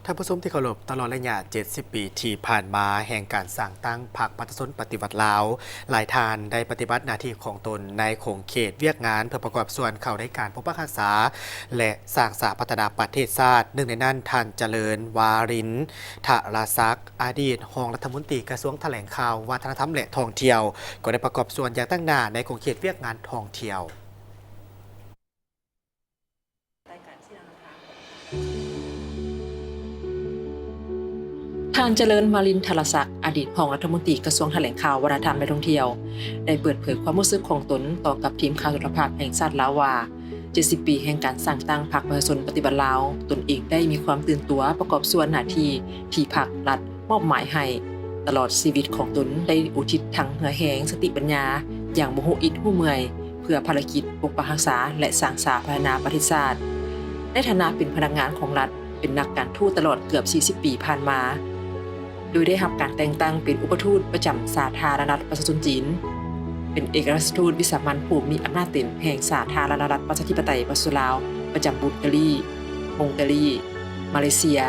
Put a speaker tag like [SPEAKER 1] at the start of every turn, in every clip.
[SPEAKER 1] ท่านผู้ชมที่เคารพตลอดระยะ70 ปีที่ผ่านมาแห่งการสร้างตั้งพรรคประชาชนปฏิวัติลาวหลายท่านได้ปฏิบัติหน้าที่ของตนในโขงเขตเวียกงานเพื่อประกอบส่วนเข้าในการปกปักรักษาและสร้างสาพัฒนาประเทศชาติหนึ่งในนั้นท่านเจริญวารินทราศักดิ์อดีตรองรัฐมนตรีกระทรวงแถลงข่าววัฒนธรรมและท่องเที่ยวก็ได้ประกอบส่วนอย่างตั้งหน้าในโขงเขตเวียกงานท่องเที่ยว
[SPEAKER 2] ท่านเจริญวารินทรศักดิ์อดีตรองรัฐมนตรีกระทรวงแถลงข่าววัฒนธรรมและท่องเที่ยวได้เปิดเผยความรู้สึกของตนต่อกับทีมข่าวโทรทัศน์แห่งชาติลาวว่า70 ปีแห่งการสร้างตั้งพรรคประชาชนปฏิบัติลาวตนเองได้มีความตื่นตัวประกอบส่วนหน้าที่ที่พรรครัฐมอบหมายให้ตลอดชีวิตของตนได้อุทิศทั้งเหือแหงสติปัญญาอย่างบ่ฮู้อิดฮู้เมื่อยเพื่อภารกิจปกปักรักษาและสร้างสาธารณประเทศชาติในฐานะเป็นพนักงานของรัฐเป็นนักการทูตตลอดเกือบ40 ปีผ่านมาโดยได้รับการแต่งตั้งเป็นอุปทูตประจำสาธารณรัฐประชาชนจีนเป็นเอกอัครราชทูตวิสามัญผู้มีอำนาจเต็มแห่งสาธารณรัฐประชาธิปไตยประชาชนลาวประจำบูลการีฮงการีมาเลเซีย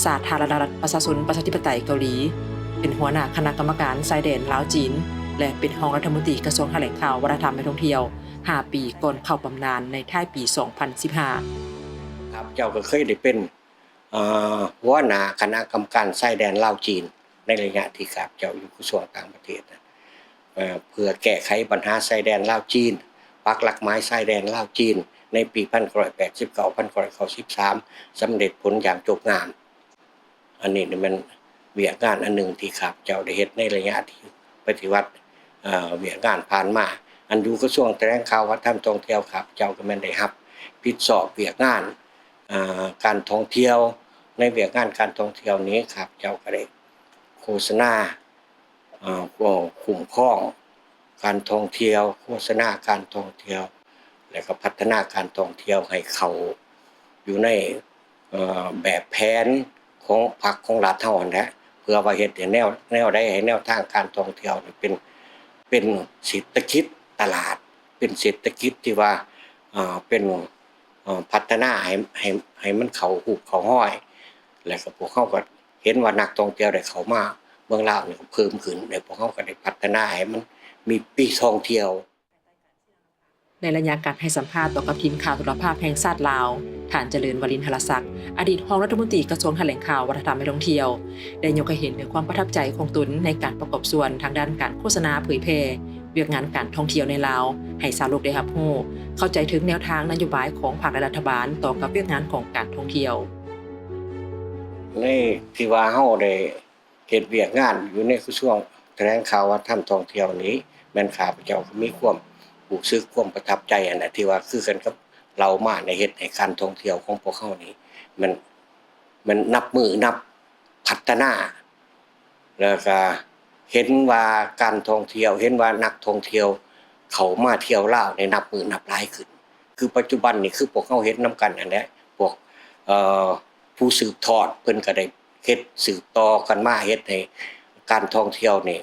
[SPEAKER 2] สาธารณรัฐประชาชนประชาธิปไตยเกาหลีเป็นหัวหน้าคณะกรรมการชายแดนลาวจีนและเป็นรองรัฐมนตรีกระทรวงแถลงข่าววัฒนธรรมและท่องเที่ยว5 ปีก่อนเข้าบำนาญในท้ายปี 2015
[SPEAKER 3] ครับเจ้าก็เคยได้เป็นหัวหน้าคณะกรรมการชายแดนลาวจีนในระยะที่ครับเจ้าอยู่กระทรวงต่างประเทศเพื่อแก้ไขปัญหาชายแดนลาวจีนปักหลักไม้ชายแดนลาวจีนในปี1989-1993สำเร็จผลอย่างจบงามอันนี้มันเวียกงานอันหนึ่งที่ครับเจ้าได้เฮ็ดในระยะที่ปฏิวัติเวียกงานผ่านมาอันอยู่กระทรวงแถลงข่าววัฒนธรรมท่องเที่ยวครับเจ้าก็แม่นได้รับผิดชอบเวียกงานการท่องเที่ยวในเวียกงานการท่องเที่ยวนี้ครับเจ้าก็ได้โฆษณาคุ้มครองการท่องเที่ยวโฆษณาการท่องเที่ยวและก็พัฒนาการท่องเที่ยวให้เขาอยู่ในแบบแผนของพรรคของรัฐเฮานั่นแหละเพื่อว่าเฮ็ดให้แนวใดให้แนวทางการท่องเที่ยวนี่เป็นเศรษฐกิจตลาดเป็นเศรษฐกิจที่ว่าเป็นพัฒนาให้มันเข้ารูปเข้าห้อยแล้วก็พวกเขาก็เห็นว่านักท่องเที่ยวได้เข้ามาเมืองลาวนี่ก็เพิ่มขึ้นแล้วพวกเขาก็ได้พัฒนาให้มันมีปีท่องเที่ยว
[SPEAKER 2] ในระยะการให้สัมภาษณ์ต่อกับทีมข่าวโทรภาพแห่งชาติลาวท่านเจริญวรินทรศักดิ์อดีตรองรัฐมนตรีกระทรวงแถลงข่าววัฒนธรรมและท่องเที่ยวได้ยกให้เห็นถึงความประทับใจของตนในการประกอบส่วนทางด้านการโฆษณาเผยแพร่เวียกงานการท่องเที่ยวในลาวให้ชาวโลกได้รับรู้เข้าใจถึงแนวทางนโยบายของภาครัฐบาลต่อกับเวียกงานของการท่องเที่ยว
[SPEAKER 3] ในที่ว่าเฮาได้เฮ็ดเวียกงานอยู่ในกระทรวงแถลงข่าววัฒนธรรมท่องเที่ยวนี้แม่นข้าพเจ้าก็มีความรู้สึกความประทับใจอันน่ะที่ว่าคือกันกับเรามาในเฮ็ดให้การท่องเที่ยวของพวกเฮานี่มันนับมือนับพัฒนาแล้วก็เห็นว่าการท่องเที่ยวเห็นว่านักท่องเที่ยวเขามาเที่ยวลาวในนับมือนับหลายขึ้นคือปัจจุบันนี่คือพวกเฮาเฮ็ดนํกันนั่นแหละพวกผู้สืบทอดเพิ่นก็ได้เฮ็ดสืบต่อกันมาเฮ็ดให้การท่องเที่ยวนี่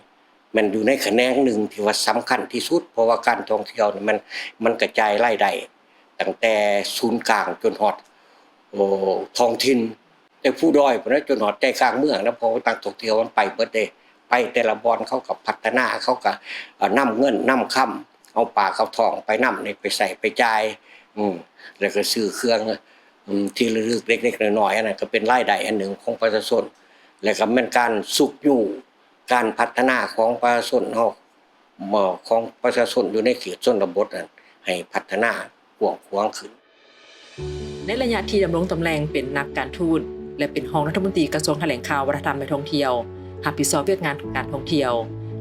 [SPEAKER 3] มันอยู่ในแขนงหนึ่งที่ว่าสำคัญที่สุดเพราะว่าการท่องเที่ยวนี่มันกระจายรายได้ตั้งแต่ศูนย์กลางจนฮอดท้องถิ่นแต่ผู้ด้อยพุ่นน่ะจนฮอดใจกลางเมืองนะเพราะว่านักท่องเที่ยวมันไปเบิดเด้ไปแต่ละบ่อนเขาก็พัฒนาเขาก็นำเงินนำค่ำเอาปลาเอาทองไปนำนี่ไปใส่ไปจ่ายแล้วก็ซื้อเครื่องที่ระลึกเล็กๆน้อยๆอันนั้นก็เป็นรายได้อันหนึ่งของประชาชนแล้วก็เป็นการสุขอยู่การพัฒนาของประชาชนเฮาของประชาชนอยู่ในเขตชนบทนั้นให้พัฒนากว้างขวางขึ้น
[SPEAKER 2] ในระยะที่ดำรงตำแหน่งเป็นนักการทูตและเป็นรองรัฐมนตรีกระทรวงแถลงข่าววัฒนธรรมและท่องเที่ยวรับผิดชอบเวียกงานการท่องเที่ยว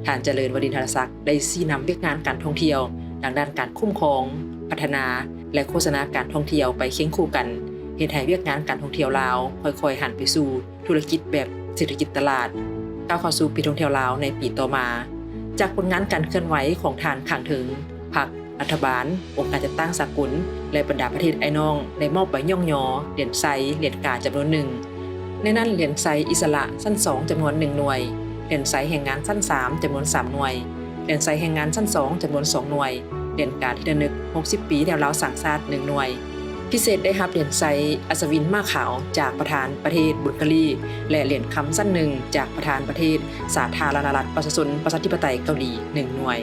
[SPEAKER 2] ท่านเจริญวรินทรศักดิ์ได้ชี้นำเวียกงานการท่องเที่ยวทางด้านการคุ้มครองพัฒนาและโฆษณาการท่องเที่ยวไปเคียงคู่กันเฮ็ดให้เวียกงานการท่องเที่ยวลาวค่อยๆหันไปสู่ธุรกิจแบบเศรษฐกิจตลาดก้าวเข้าสู่ปีท่องเที่ยวลาวในปีต่อมาจากผลงานการเคลื่อนไหวของท่านข้างถึงพรรครัฐบาลองค์การจัดตั้งสากลและบรรดาประเทศไอ้น้องได้มอบใบย่องยอเหรียญไซเหรียญกาจำนวนหนึ่งในนั้นเหรียญไซอิสระชั้น2จำนวน1หน่วยเหรียญไซแห่งงานชั้น3จำนวน3หน่วยเหรียญไซแห่งงานชั้น2จำนวน2หน่วยเหรียญกาที่ระลึก60 ปีแถวลาวสร้างชาติ1หน่วย พิเศษได้รับเหรียญไซอัศวินม้าขาวจากประธานประเทศบุลการีและเหรียญคำสั้นหนึ่งจากประธานประเทศสาธารณรัฐประชาชนประชาธิปไตยเกาหลี1 หน่วย